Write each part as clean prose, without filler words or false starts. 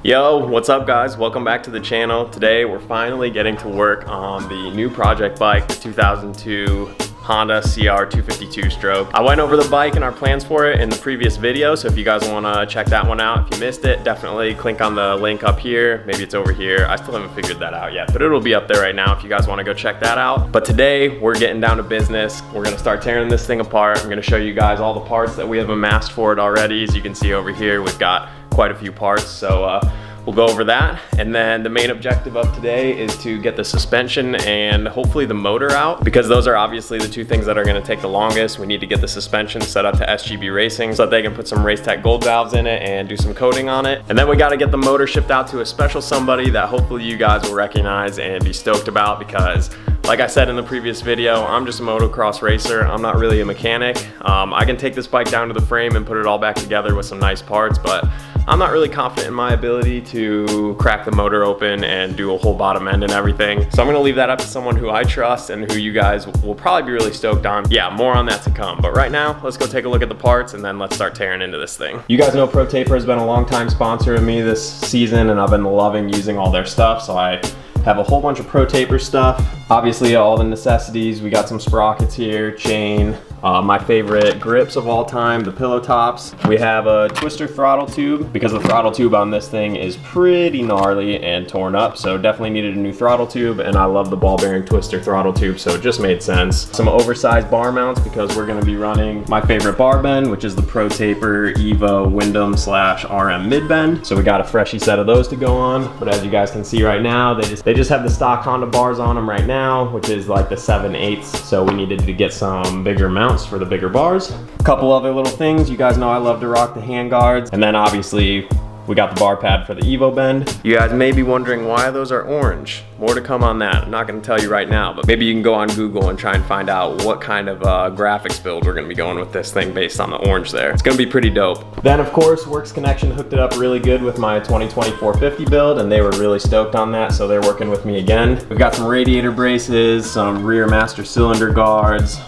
Yo, what's up guys? Welcome back to the channel. Today we're finally getting to work on the new project bike, the 2002 Honda CR 252 stroke. I went over the bike and our plans for it in the previous video, so if you guys want to check that one out, if you missed it, definitely click on the link up here. Maybe it's over here. I still haven't figured that out yet, but it'll be up there right now if you guys want to go check that out. But today we're getting down to business. We're going to start tearing this thing apart. I'm going to show you guys all the parts that we have amassed for it already. As you can see over here, we've got quite a few parts, so we'll go over that. And then the main objective of today is to get the suspension and hopefully the motor out, because those are obviously the two things that are going to take the longest. We need to get the suspension set up to SGB Racing so that they can put some Race Tech gold valves in it and do some coating on it. And then we got to get the motor shipped out to a special somebody that hopefully you guys will recognize and be stoked about, because like I said in the previous video, I'm just a motocross racer. I'm not really a mechanic. I can take this bike down to the frame and put it all back together with some nice parts, but I'm not really confident in my ability to crack the motor open and do a whole bottom end and everything. So I'm gonna leave that up to someone who I trust and who you guys will probably be really stoked on. Yeah, more on that to come. But right now, let's go take a look at the parts and then let's start tearing into this thing. You guys know Pro Taper has been a long time sponsor of me this season, and I've been loving using all their stuff. So I have a whole bunch of Pro Taper stuff. Obviously all the necessities. We got some sprockets here, chain, my favorite grips of all time, the pillow tops. We have a twister throttle tube, because the throttle tube on this thing is pretty gnarly and torn up, so definitely needed a new throttle tube, and I love the ball bearing twister throttle tube, so it just made sense. Some oversized bar mounts, because we're gonna be running my favorite bar bend, which is the Pro Taper Evo Wyndham / RM mid bend. So we got a freshy set of those to go on, but as you guys can see right now, they just have the stock Honda bars on them right now, which is like the 7/8, so we needed to get some bigger mounts for the bigger bars. A couple other little things. You guys know I love to rock the hand guards, and then obviously we got the bar pad for the Evo bend. You guys may be wondering why those are orange. More to come on that. I'm not gonna tell you right now, but maybe you can go on Google and try and find out what kind of graphics build we're gonna be going with this thing based on the orange there. It's gonna be pretty dope. Then of course, Works Connection hooked it up really good with my 2020 450 build, and they were really stoked on that, so they're working with me again. We've got some radiator braces, some rear master cylinder guards,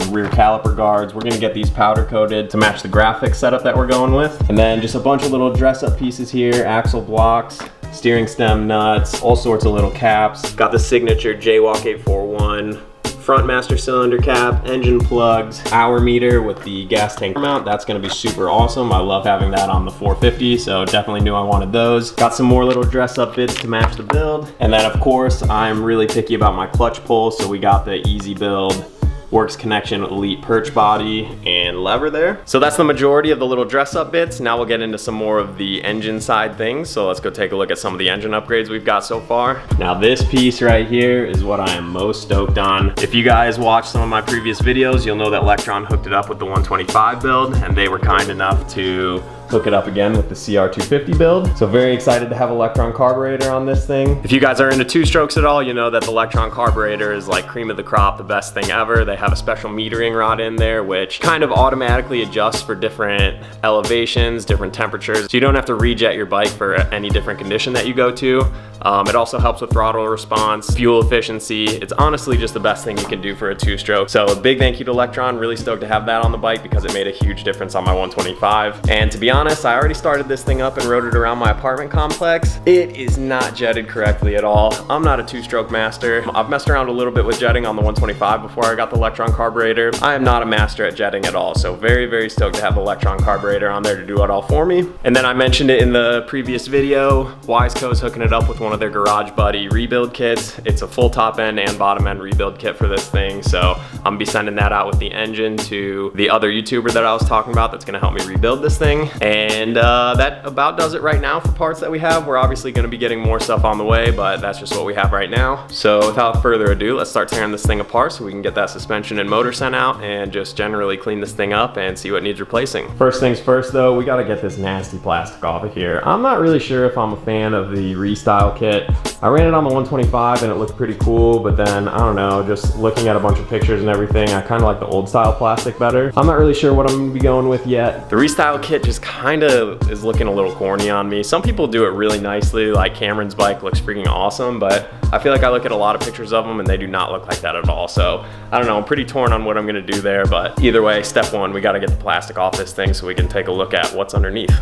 rear caliper guards. We're gonna get these powder coated to match the graphics setup that we're going with. And then just a bunch of little dress up pieces here, axle blocks, steering stem nuts, all sorts of little caps. Got the signature Jaywalk 841 front master cylinder cap, engine plugs, hour meter with the gas tank mount. That's gonna be super awesome. I love having that on the 450, so definitely knew I wanted those. Got some more little dress up bits to match the build. And then of course, I'm really picky about my clutch pull, so we got the Easy Build Works Connection Elite perch body and lever there. So that's the majority of the little dress up bits. Now we'll get into some more of the engine side things. So let's go take a look at some of the engine upgrades we've got so far. Now this piece right here is what I am most stoked on. If you guys watched some of my previous videos, you'll know that Lectron hooked it up with the 125 build, and they were kind enough to hook it up again with the CR 250 build. So very excited to have a Lectron carburetor on this thing. If you guys are into two strokes at all, you know that the Lectron carburetor is like cream of the crop, the best thing ever. They have a special metering rod in there, which kind of automatically adjusts for different elevations, different temperatures. So you don't have to rejet your bike for any different condition that you go to. It also helps with throttle response, fuel efficiency. It's honestly just the best thing you can do for a two-stroke. So a big thank you to Lectron. Really stoked to have that on the bike because it made a huge difference on my 125. And to be honest, I already started this thing up and rode it around my apartment complex. It is not jetted correctly at all. I'm not a two-stroke master. I've messed around a little bit with jetting on the 125 before I got the Lectron carburetor. I am not a master at jetting at all. So very, very stoked to have the Lectron carburetor on there to do it all for me. And then I mentioned it in the previous video, Wiseco is hooking it up with one of their Garage Buddy rebuild kits. It's a full top end and bottom end rebuild kit for this thing. So I'm gonna be sending that out with the engine to the other YouTuber that I was talking about that's gonna help me rebuild this thing. And that about does it right now for parts that we have. We're obviously gonna be getting more stuff on the way, but that's just what we have right now. So without further ado, let's start tearing this thing apart so we can get that suspension and motor sent out and just generally clean this thing up and see what needs replacing. First things first though, we gotta get this nasty plastic off of here. I'm not really sure if I'm a fan of the Restyle kit. I ran it on the 125 and it looked pretty cool, but then I don't know, just looking at a bunch of pictures and everything, I kind of like the old style plastic better. I'm not really sure what I'm gonna be going with yet. The Restyle kit just kind of is looking a little corny on me. Some people do it really nicely, like Cameron's bike looks freaking awesome, but I feel like I look at a lot of pictures of them and they do not look like that at all. So I don't know, I'm pretty torn on what I'm gonna do there, but either way, step one, we gotta get the plastic off this thing so we can take a look at what's underneath.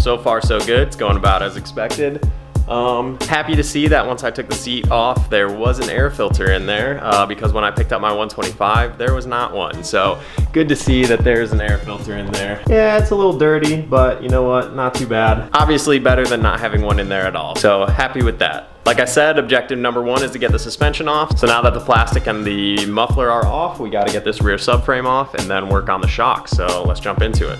so far so good. It's going about as expected. Happy to see that once I took the seat off, there was an air filter in there, because when I picked up my 125, there was not one. So good to see that there's an air filter in there. Yeah, it's a little dirty, but you know what? Not too bad. Obviously better than not having one in there at all. So happy with that. Like I said, objective number one is to get the suspension off. So now that the plastic and the muffler are off, we got to get this rear subframe off and then work on the shock. So let's jump into it.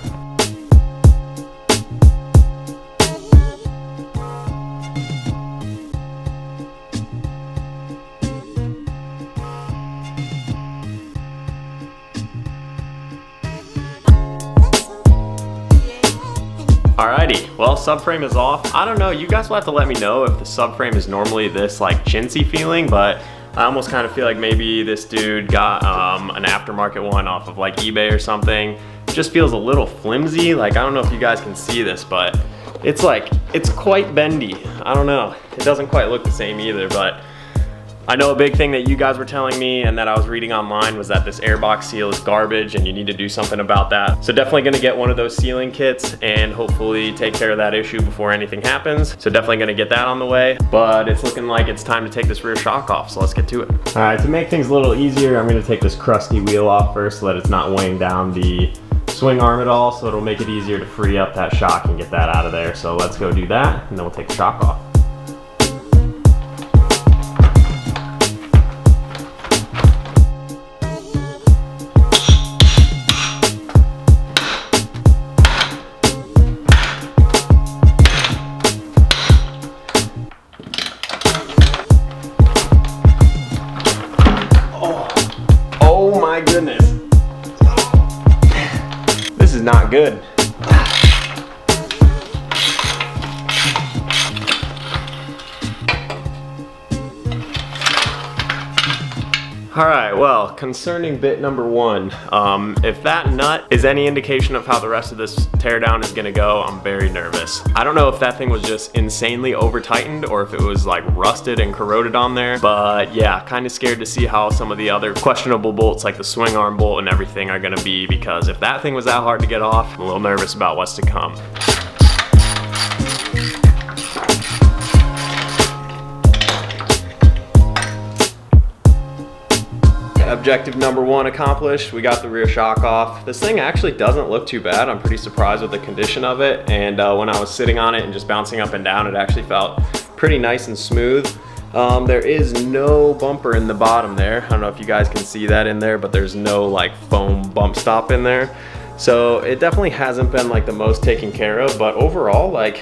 Alrighty, well, subframe is off. I don't know, you guys will have to let me know if the subframe is normally this like chintzy feeling, but I almost kind of feel like maybe this dude got an aftermarket one off of like eBay or something. It just feels a little flimsy. Like, I don't know if you guys can see this, but it's like, it's quite bendy. I don't know, it doesn't quite look the same either, but I know a big thing that you guys were telling me and that I was reading online was that this airbox seal is garbage and you need to do something about that. So definitely gonna get one of those sealing kits and hopefully take care of that issue before anything happens. So definitely gonna get that on the way, but it's looking like it's time to take this rear shock off, so let's get to it. All right, to make things a little easier, I'm gonna take this crusty wheel off first so that it's not weighing down the swing arm at all, so it'll make it easier to free up that shock and get that out of there. So let's go do that and then we'll take the shock off. Oh my goodness. This is not good. All right, well, concerning bit number one, if that nut is any indication of how the rest of this teardown is gonna go, I'm very nervous. I don't know if that thing was just insanely over tightened or if it was like rusted and corroded on there, but yeah, kind of scared to see how some of the other questionable bolts like the swing arm bolt and everything are gonna be, because if that thing was that hard to get off, I'm a little nervous about what's to come. Objective number one accomplished. We got the rear shock off. This thing actually doesn't look too bad. I'm pretty surprised with the condition of it. And when I was sitting on it and just bouncing up and down, it actually felt pretty nice and smooth. There is no bumper in the bottom there. I don't know if you guys can see that in there, but there's no like foam bump stop in there. So it definitely hasn't been like the most taken care of, but overall, like,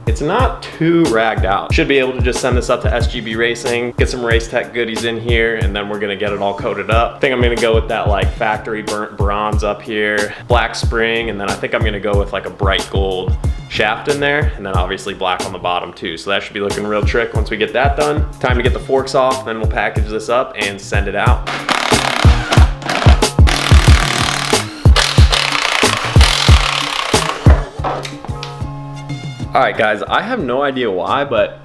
it's not too ragged out. Should be able to just send this up to SGB Racing, get some race tech goodies in here, and then we're gonna get it all coated up. I think I'm gonna go with that like factory burnt bronze up here, black spring, and then I think I'm gonna go with like a bright gold shaft in there, and then obviously black on the bottom too. So that should be looking real trick once we get that done. Time to get the forks off, then we'll package this up and send it out. All right guys, I have no idea why, but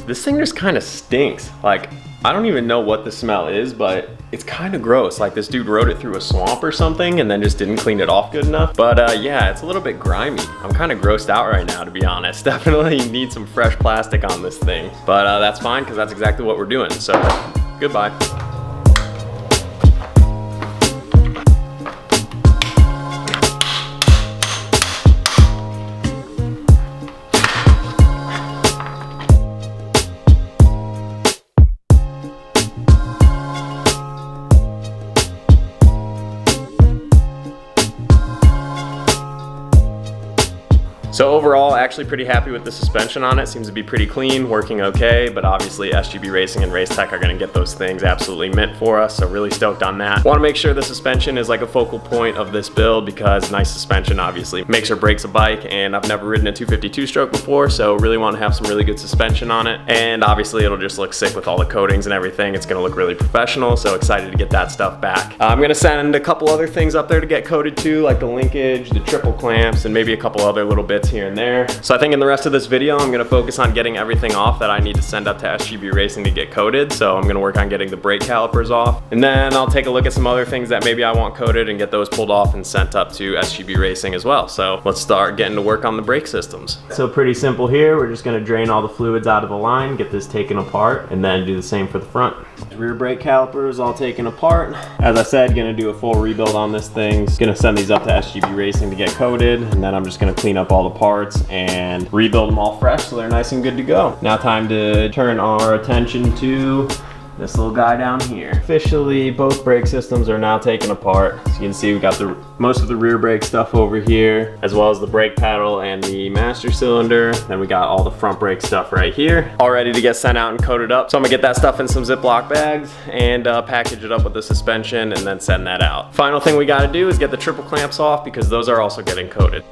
this thing just kind of stinks. Like, I don't even know what the smell is, but it's kind of gross. Like this dude rode it through a swamp or something and then just didn't clean it off good enough. But yeah, it's a little bit grimy. I'm kind of grossed out right now, to be honest. Definitely need some fresh plastic on this thing. But that's fine, because that's exactly what we're doing. So, goodbye. So overall, actually pretty happy with the suspension on it. Seems to be pretty clean, working okay, but obviously SGB Racing and Race Tech are gonna get those things absolutely mint for us, so really stoked on that. Wanna make sure the suspension is like a focal point of this build, because nice suspension obviously makes or breaks a bike, and I've never ridden a 252 stroke before, so really wanna have some really good suspension on it. And obviously it'll just look sick with all the coatings and everything. It's gonna look really professional, so excited to get that stuff back. I'm gonna send a couple other things up there to get coated too, like the linkage, the triple clamps, and maybe a couple other little bits bits here and there. So I think in the rest of this video, I'm gonna focus on getting everything off that I need to send up to SGB Racing to get coated. So I'm gonna work on getting the brake calipers off. And then I'll take a look at some other things that maybe I want coated and get those pulled off and sent up to SGB Racing as well. So let's start getting to work on the brake systems. So pretty simple here. We're just gonna drain all the fluids out of the line, get this taken apart, and then do the same for the front. Rear brake calipers all taken apart. As I said, gonna do a full rebuild on this thing. Gonna send these up to SGB Racing to get coated, and then I'm just gonna clean up all the parts and rebuild them all fresh so they're nice and good to go. Now time to turn our attention to this little guy down here. Officially, both brake systems are now taken apart. So you can see we got most of the rear brake stuff over here, as well as the brake pedal and the master cylinder. Then we got all the front brake stuff right here, all ready to get sent out and coated up. So I'm gonna get that stuff in some Ziploc bags and package it up with the suspension and then send that out. Final thing we gotta do is get the triple clamps off because those are also getting coated.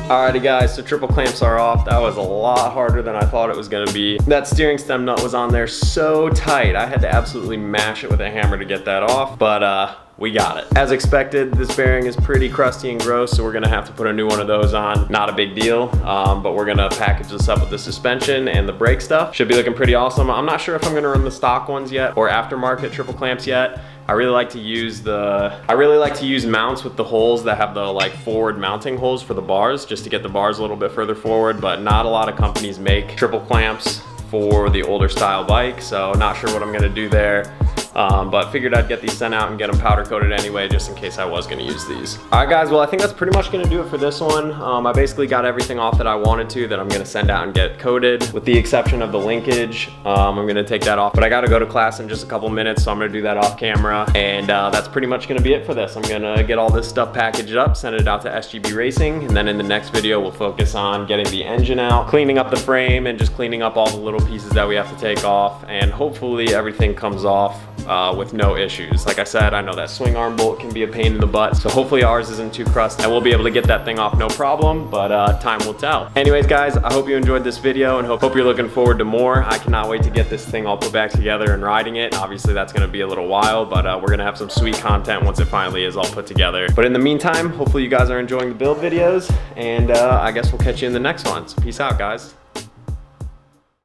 Alrighty guys, so triple clamps are off. That was a lot harder than I thought it was gonna be. That steering stem nut was on there so tight. I had to absolutely mash it with a hammer to get that off, but we got it. As expected, this bearing is pretty crusty and gross, so we're gonna have to put a new one of those on. Not a big deal, but we're gonna package this up with the suspension and the brake stuff. Should be looking pretty awesome. I'm not sure if I'm gonna run the stock ones yet or aftermarket triple clamps yet. I really like to use mounts with the holes that have the like forward mounting holes for the bars, just to get the bars a little bit further forward, but not a lot of companies make triple clamps for the older style bike, so not sure what I'm gonna do there. But figured I'd get these sent out and get them powder coated anyway, just in case I was gonna use these. All right guys, well I think that's pretty much gonna do it for this one. I basically got everything off that I wanted to that I'm gonna send out and get coated, with the exception of the linkage. I'm gonna take that off, but I gotta go to class in just a couple minutes, so I'm gonna do that off camera. And that's pretty much gonna be it for this. I'm gonna get all this stuff packaged up, send it out to SGB Racing, and then in the next video we'll focus on getting the engine out, cleaning up the frame, and just cleaning up all the little pieces that we have to take off, and hopefully everything comes off with no issues. Like I said, I know that swing arm bolt can be a pain in the butt, so hopefully ours isn't too crusty and we'll be able to get that thing off no problem, but time will tell. Anyways guys, I hope you enjoyed this video and hope you're looking forward to more. I cannot wait to get this thing all put back together and riding it. Obviously that's gonna be a little while, but we're gonna have some sweet content once it finally is all put together. But in the meantime, hopefully you guys are enjoying the build videos, and I guess we'll catch you in the next one. So peace out guys.